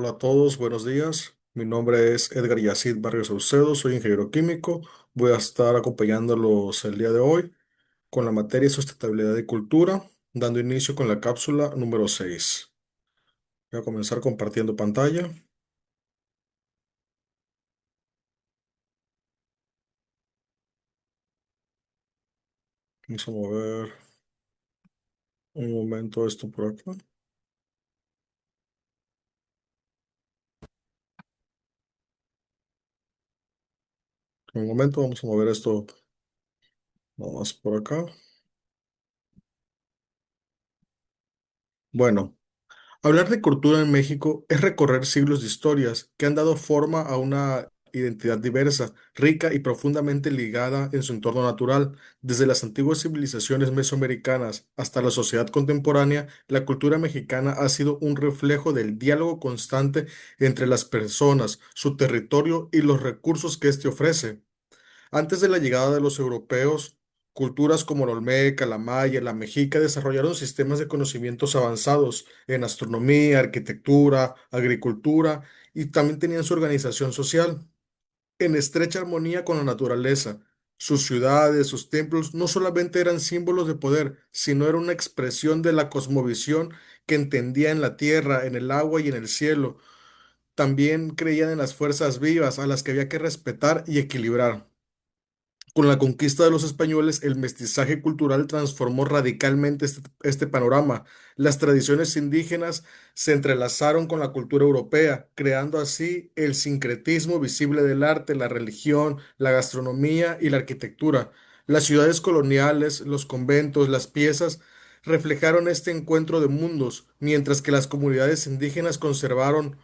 Hola a todos, buenos días. Mi nombre es Edgar Yacid Barrios Saucedo, soy ingeniero químico. Voy a estar acompañándolos el día de hoy con la materia Sustentabilidad y Cultura, dando inicio con la cápsula número 6. Voy a comenzar compartiendo pantalla. Vamos a mover un momento esto por acá. Un momento, vamos a mover esto más por acá. Bueno. Hablar de cultura en México es recorrer siglos de historias que han dado forma a una identidad diversa, rica y profundamente ligada en su entorno natural. Desde las antiguas civilizaciones mesoamericanas hasta la sociedad contemporánea, la cultura mexicana ha sido un reflejo del diálogo constante entre las personas, su territorio y los recursos que éste ofrece. Antes de la llegada de los europeos, culturas como la olmeca, la maya, la mexica desarrollaron sistemas de conocimientos avanzados en astronomía, arquitectura, agricultura y también tenían su organización social en estrecha armonía con la naturaleza. Sus ciudades, sus templos no solamente eran símbolos de poder, sino era una expresión de la cosmovisión que entendía en la tierra, en el agua y en el cielo. También creían en las fuerzas vivas a las que había que respetar y equilibrar. Con la conquista de los españoles, el mestizaje cultural transformó radicalmente este panorama. Las tradiciones indígenas se entrelazaron con la cultura europea, creando así el sincretismo visible del arte, la religión, la gastronomía y la arquitectura. Las ciudades coloniales, los conventos, las piezas reflejaron este encuentro de mundos, mientras que las comunidades indígenas conservaron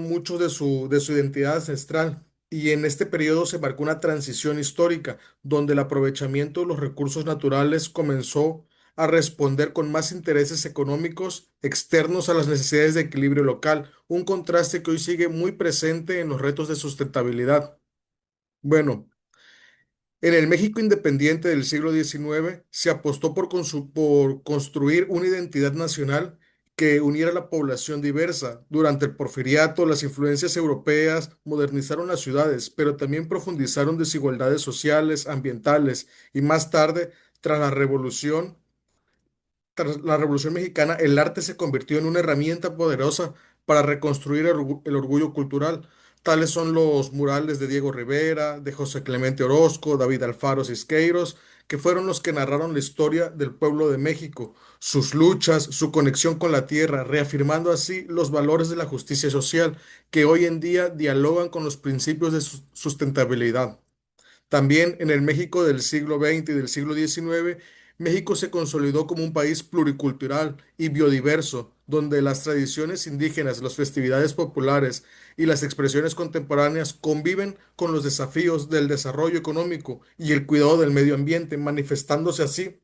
mucho de su identidad ancestral. Y en este periodo se marcó una transición histórica, donde el aprovechamiento de los recursos naturales comenzó a responder con más intereses económicos externos a las necesidades de equilibrio local, un contraste que hoy sigue muy presente en los retos de sustentabilidad. Bueno, en el México independiente del siglo XIX se apostó por construir una identidad nacional que uniera a la población diversa. Durante el Porfiriato, las influencias europeas modernizaron las ciudades, pero también profundizaron desigualdades sociales, ambientales y más tarde, tras la tras la Revolución Mexicana, el arte se convirtió en una herramienta poderosa para reconstruir el orgullo cultural. Tales son los murales de Diego Rivera, de José Clemente Orozco, David Alfaro Siqueiros, que fueron los que narraron la historia del pueblo de México, sus luchas, su conexión con la tierra, reafirmando así los valores de la justicia social que hoy en día dialogan con los principios de sustentabilidad. También en el México del siglo XX y del siglo XIX, México se consolidó como un país pluricultural y biodiverso, donde las tradiciones indígenas, las festividades populares y las expresiones contemporáneas conviven con los desafíos del desarrollo económico y el cuidado del medio ambiente, manifestándose así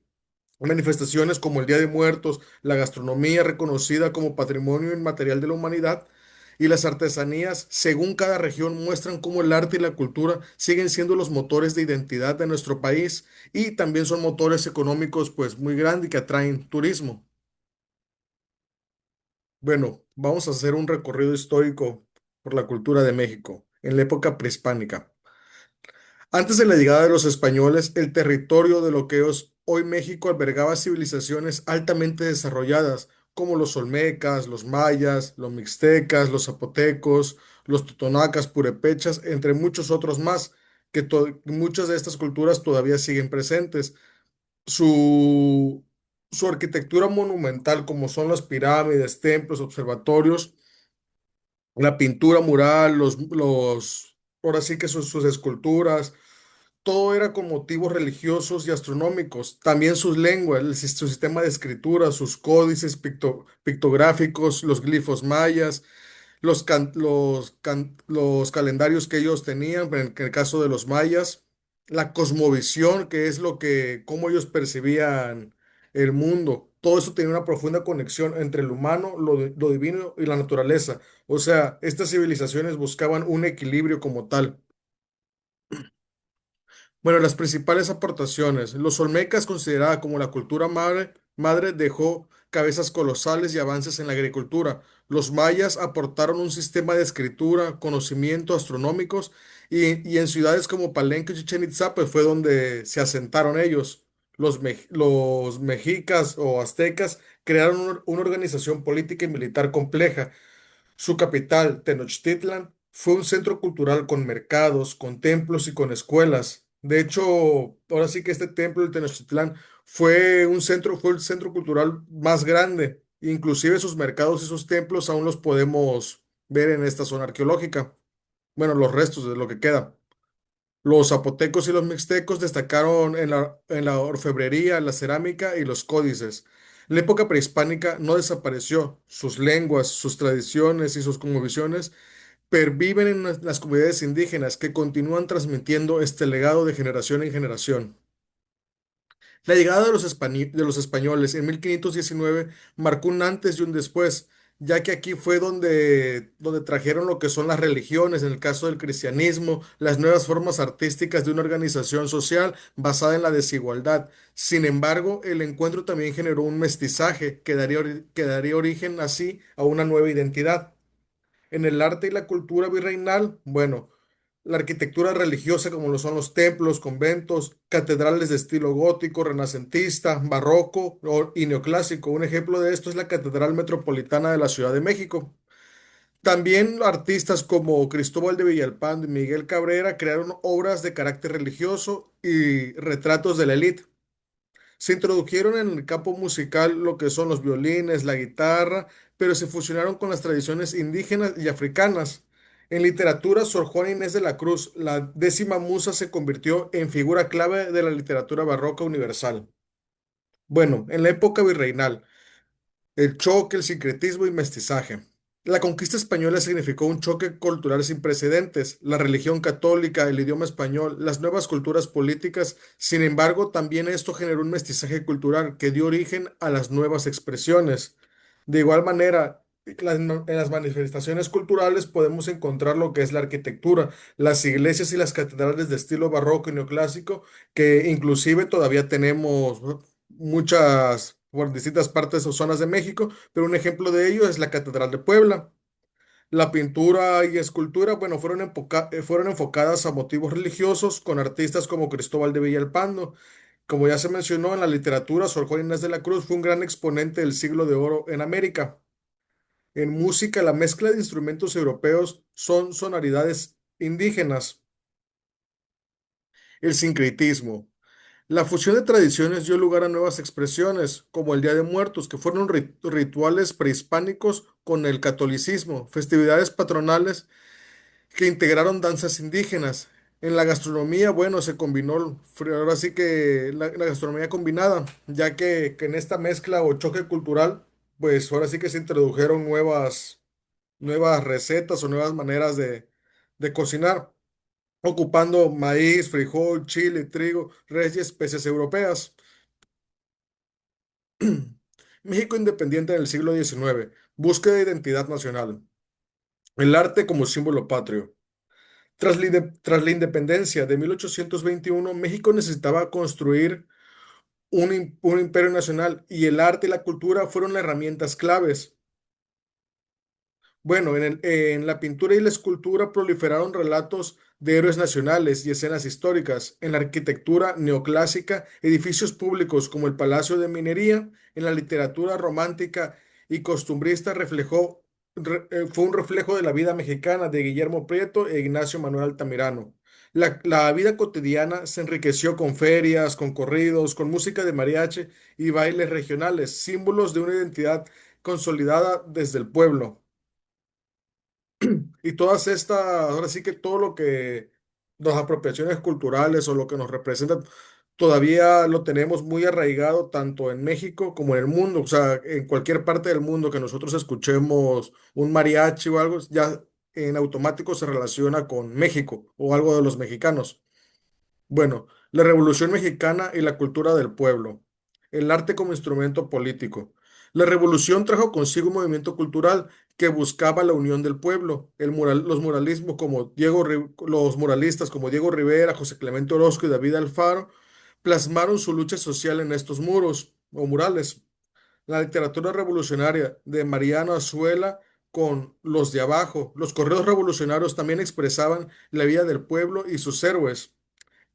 manifestaciones como el Día de Muertos, la gastronomía reconocida como patrimonio inmaterial de la humanidad y las artesanías, según cada región, muestran cómo el arte y la cultura siguen siendo los motores de identidad de nuestro país y también son motores económicos pues muy grandes que atraen turismo. Bueno, vamos a hacer un recorrido histórico por la cultura de México en la época prehispánica. Antes de la llegada de los españoles, el territorio de lo que es hoy México albergaba civilizaciones altamente desarrolladas, como los olmecas, los mayas, los mixtecas, los zapotecos, los totonacas, purépechas, entre muchos otros más, muchas de estas culturas todavía siguen presentes. Su, su arquitectura monumental, como son las pirámides, templos, observatorios, la pintura mural, ahora sí que sus esculturas, todo era con motivos religiosos y astronómicos. También sus lenguas, su sistema de escritura, sus códices pictográficos, los glifos mayas, los calendarios que ellos tenían, en el caso de los mayas, la cosmovisión, que es cómo ellos percibían el mundo. Todo eso tenía una profunda conexión entre el humano, lo divino y la naturaleza. O sea, estas civilizaciones buscaban un equilibrio como tal. Bueno, las principales aportaciones. Los olmecas, considerada como la cultura madre, madre dejó cabezas colosales y avances en la agricultura. Los mayas aportaron un sistema de escritura, conocimientos astronómicos y en ciudades como Palenque y Chichén Itzá, pues fue donde se asentaron ellos. Los mexicas o aztecas crearon una organización política y militar compleja. Su capital, Tenochtitlan, fue un centro cultural con mercados, con templos y con escuelas. De hecho, ahora sí que este templo, el Tenochtitlán, fue el centro cultural más grande. Inclusive sus mercados y sus templos aún los podemos ver en esta zona arqueológica. Bueno, los restos de lo que queda. Los zapotecos y los mixtecos destacaron en la orfebrería, la cerámica y los códices. La época prehispánica no desapareció. Sus lenguas, sus tradiciones y sus cosmovisiones perviven en las comunidades indígenas que continúan transmitiendo este legado de generación en generación. La llegada de de los españoles en 1519 marcó un antes y un después, ya que aquí fue donde trajeron lo que son las religiones, en el caso del cristianismo, las nuevas formas artísticas de una organización social basada en la desigualdad. Sin embargo, el encuentro también generó un mestizaje que daría origen así a una nueva identidad. En el arte y la cultura virreinal, bueno, la arquitectura religiosa como lo son los templos, conventos, catedrales de estilo gótico, renacentista, barroco y neoclásico. Un ejemplo de esto es la Catedral Metropolitana de la Ciudad de México. También artistas como Cristóbal de Villalpando y Miguel Cabrera crearon obras de carácter religioso y retratos de la élite. Se introdujeron en el campo musical lo que son los violines, la guitarra, pero se fusionaron con las tradiciones indígenas y africanas. En literatura, Sor Juana Inés de la Cruz, la décima musa, se convirtió en figura clave de la literatura barroca universal. Bueno, en la época virreinal, el choque, el sincretismo y mestizaje. La conquista española significó un choque cultural sin precedentes. La religión católica, el idioma español, las nuevas culturas políticas. Sin embargo, también esto generó un mestizaje cultural que dio origen a las nuevas expresiones. De igual manera, en las manifestaciones culturales podemos encontrar lo que es la arquitectura, las iglesias y las catedrales de estilo barroco y neoclásico, que inclusive todavía tenemos muchas por distintas partes o zonas de México, pero un ejemplo de ello es la Catedral de Puebla. La pintura y escultura, bueno, fueron enfocadas a motivos religiosos con artistas como Cristóbal de Villalpando. Como ya se mencionó en la literatura, Sor Juana Inés de la Cruz fue un gran exponente del siglo de oro en América. En música, la mezcla de instrumentos europeos son sonoridades indígenas. El sincretismo. La fusión de tradiciones dio lugar a nuevas expresiones, como el Día de Muertos, que fueron rituales prehispánicos con el catolicismo, festividades patronales que integraron danzas indígenas. En la gastronomía, bueno, se combinó, ahora sí que la gastronomía combinada, ya que en esta mezcla o choque cultural, pues ahora sí que se introdujeron nuevas recetas o nuevas maneras de cocinar, ocupando maíz, frijol, chile, trigo, res y especias europeas. México independiente en el siglo XIX. Búsqueda de identidad nacional. El arte como símbolo patrio. Tras la independencia de 1821, México necesitaba construir un imperio nacional y el arte y la cultura fueron las herramientas claves. Bueno, en la pintura y la escultura proliferaron relatos de héroes nacionales y escenas históricas. En la arquitectura neoclásica, edificios públicos como el Palacio de Minería. En la literatura romántica y costumbrista fue un reflejo de la vida mexicana de Guillermo Prieto e Ignacio Manuel Altamirano. La vida cotidiana se enriqueció con ferias, con corridos, con música de mariachi y bailes regionales, símbolos de una identidad consolidada desde el pueblo. Y todas estas, ahora sí que todo lo que las apropiaciones culturales o lo que nos representan, todavía lo tenemos muy arraigado tanto en México como en el mundo. O sea, en cualquier parte del mundo que nosotros escuchemos un mariachi o algo, ya en automático se relaciona con México o algo de los mexicanos. Bueno, la Revolución Mexicana y la cultura del pueblo. El arte como instrumento político. La revolución trajo consigo un movimiento cultural que buscaba la unión del pueblo. Los muralistas como Diego Rivera, José Clemente Orozco y David Alfaro plasmaron su lucha social en estos muros. o murales. La literatura revolucionaria de Mariano Azuela con Los de Abajo. Los correos revolucionarios también expresaban la vida del pueblo y sus héroes.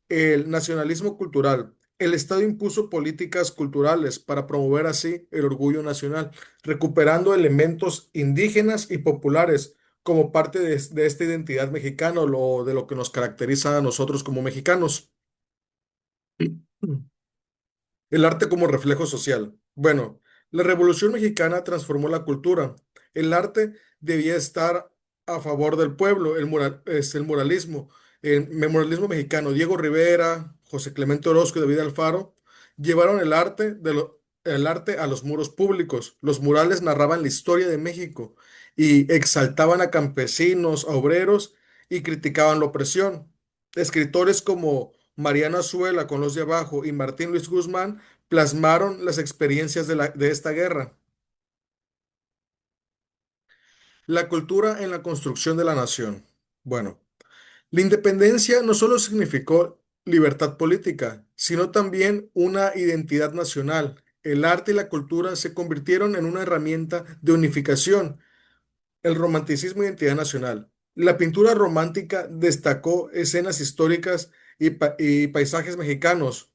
El nacionalismo cultural. El Estado impuso políticas culturales para promover así el orgullo nacional, recuperando elementos indígenas y populares como parte de esta identidad mexicana o de lo que nos caracteriza a nosotros como mexicanos. El arte como reflejo social. Bueno, la Revolución Mexicana transformó la cultura. El arte debía estar a favor del pueblo. Es el muralismo. El memorialismo mexicano. Diego Rivera, José Clemente Orozco y David Alfaro llevaron el arte a los muros públicos. Los murales narraban la historia de México y exaltaban a campesinos, a obreros y criticaban la opresión. Escritores como Mariana Azuela con Los de Abajo y Martín Luis Guzmán plasmaron las experiencias de esta guerra. La cultura en la construcción de la nación. Bueno, la independencia no solo significó libertad política, sino también una identidad nacional. El arte y la cultura se convirtieron en una herramienta de unificación, el romanticismo e identidad nacional. La pintura romántica destacó escenas históricas y paisajes mexicanos.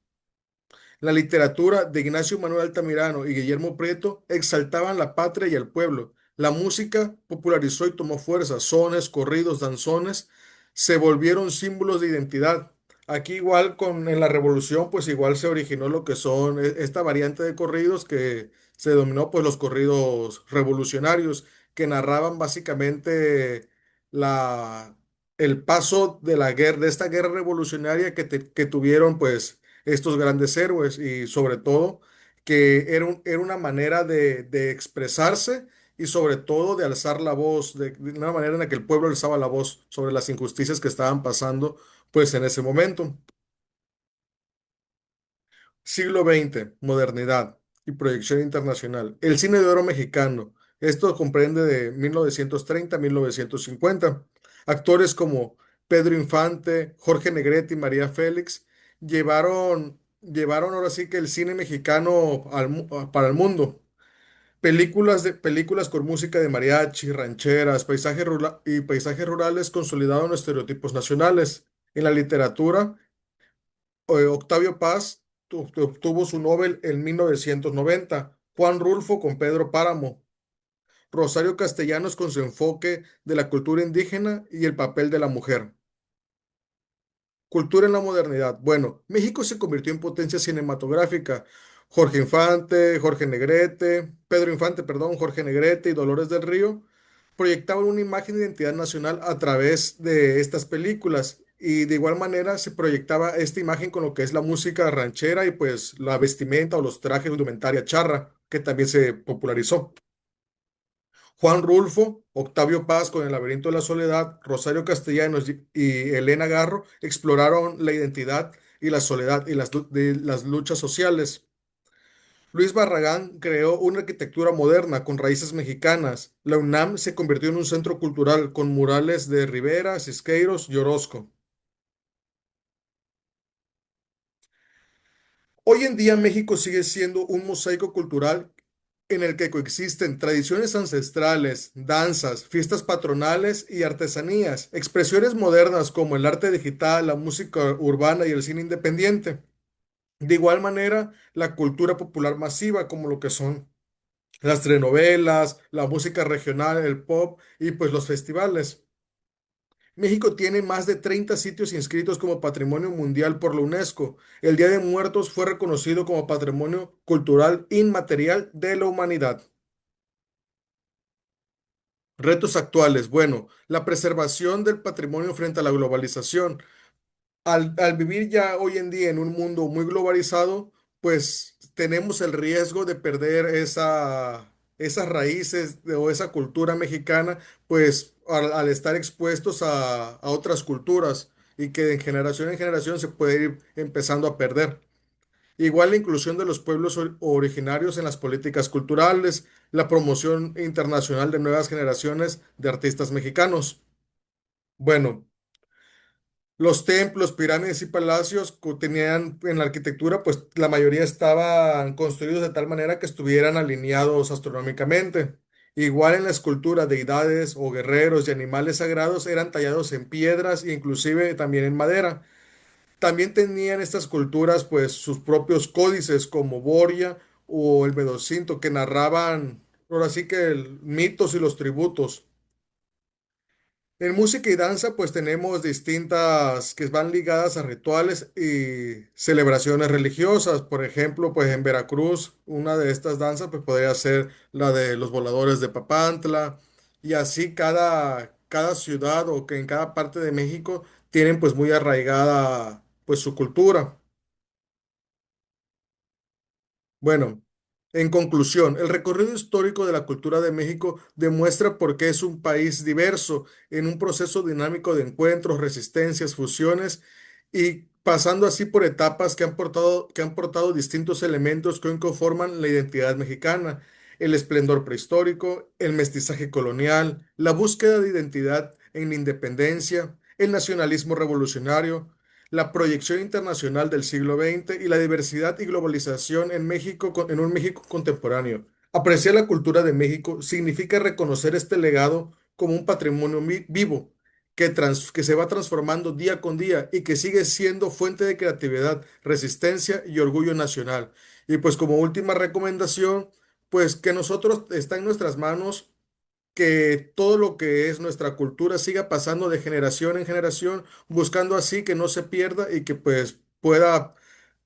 La literatura de Ignacio Manuel Altamirano y Guillermo Prieto exaltaban la patria y el pueblo. La música popularizó y tomó fuerza. Sones, corridos, danzones se volvieron símbolos de identidad. Aquí igual en la Revolución, pues igual se originó lo que son esta variante de corridos que se denominó pues los corridos revolucionarios, que narraban básicamente la, el paso de la guerra, de esta guerra revolucionaria que tuvieron pues estos grandes héroes y sobre todo que era una manera de expresarse y sobre todo de alzar la voz, de una manera en la que el pueblo alzaba la voz sobre las injusticias que estaban pasando pues en ese momento. Siglo XX, modernidad y proyección internacional. El cine de oro mexicano. Esto comprende de 1930 a 1950. Actores como Pedro Infante, Jorge Negrete y María Félix llevaron ahora sí que el cine mexicano para el mundo. Películas con música de mariachi, rancheras, paisajes rurales consolidaron estereotipos nacionales. En la literatura, Octavio Paz obtuvo su Nobel en 1990, Juan Rulfo con Pedro Páramo, Rosario Castellanos con su enfoque de la cultura indígena y el papel de la mujer. Cultura en la modernidad. Bueno, México se convirtió en potencia cinematográfica. Pedro Infante, perdón, Jorge Negrete y Dolores del Río proyectaban una imagen de identidad nacional a través de estas películas. Y de igual manera se proyectaba esta imagen con lo que es la música ranchera y pues la vestimenta o los trajes de indumentaria charra, que también se popularizó. Juan Rulfo, Octavio Paz con El laberinto de la soledad, Rosario Castellanos y Elena Garro exploraron la identidad y la soledad y de las luchas sociales. Luis Barragán creó una arquitectura moderna con raíces mexicanas. La UNAM se convirtió en un centro cultural con murales de Rivera, Siqueiros y Orozco. Hoy en día México sigue siendo un mosaico cultural en el que coexisten tradiciones ancestrales, danzas, fiestas patronales y artesanías, expresiones modernas como el arte digital, la música urbana y el cine independiente. De igual manera, la cultura popular masiva como lo que son las telenovelas, la música regional, el pop y pues los festivales. México tiene más de 30 sitios inscritos como Patrimonio Mundial por la UNESCO. El Día de Muertos fue reconocido como Patrimonio Cultural Inmaterial de la Humanidad. Retos actuales. Bueno, la preservación del patrimonio frente a la globalización. Al vivir ya hoy en día en un mundo muy globalizado, pues tenemos el riesgo de perder esas o esa cultura mexicana, pues al estar expuestos a otras culturas y que de generación en generación se puede ir empezando a perder. Igual la inclusión de los pueblos originarios en las políticas culturales, la promoción internacional de nuevas generaciones de artistas mexicanos. Bueno. Los templos, pirámides y palacios tenían en la arquitectura, pues la mayoría estaban construidos de tal manera que estuvieran alineados astronómicamente. Igual en la escultura, deidades o guerreros y animales sagrados eran tallados en piedras e inclusive también en madera. También tenían estas culturas pues sus propios códices como Boria o el Medocinto que narraban ahora sí que mitos y los tributos. En música y danza, pues tenemos distintas que van ligadas a rituales y celebraciones religiosas. Por ejemplo, pues en Veracruz, una de estas danzas pues podría ser la de los voladores de Papantla. Y así cada ciudad o que en cada parte de México tienen pues muy arraigada pues su cultura. Bueno, en conclusión, el recorrido histórico de la cultura de México demuestra por qué es un país diverso, en un proceso dinámico de encuentros, resistencias, fusiones y pasando así por etapas que han portado distintos elementos que hoy conforman la identidad mexicana: el esplendor prehistórico, el mestizaje colonial, la búsqueda de identidad en la independencia, el nacionalismo revolucionario, la proyección internacional del siglo XX y la diversidad y globalización en México, en un México contemporáneo. Apreciar la cultura de México significa reconocer este legado como un patrimonio vivo que se va transformando día con día y que sigue siendo fuente de creatividad, resistencia y orgullo nacional. Y pues como última recomendación, pues que nosotros está en nuestras manos que todo lo que es nuestra cultura siga pasando de generación en generación, buscando así que no se pierda y que pues pueda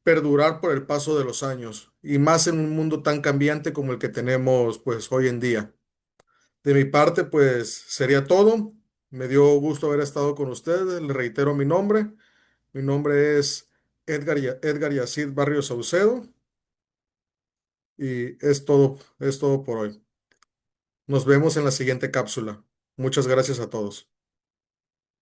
perdurar por el paso de los años, y más en un mundo tan cambiante como el que tenemos pues hoy en día. De mi parte pues sería todo. Me dio gusto haber estado con ustedes. Le reitero mi nombre. Mi nombre es Edgar Yacid Barrios Saucedo y es todo por hoy. Nos vemos en la siguiente cápsula. Muchas gracias a todos.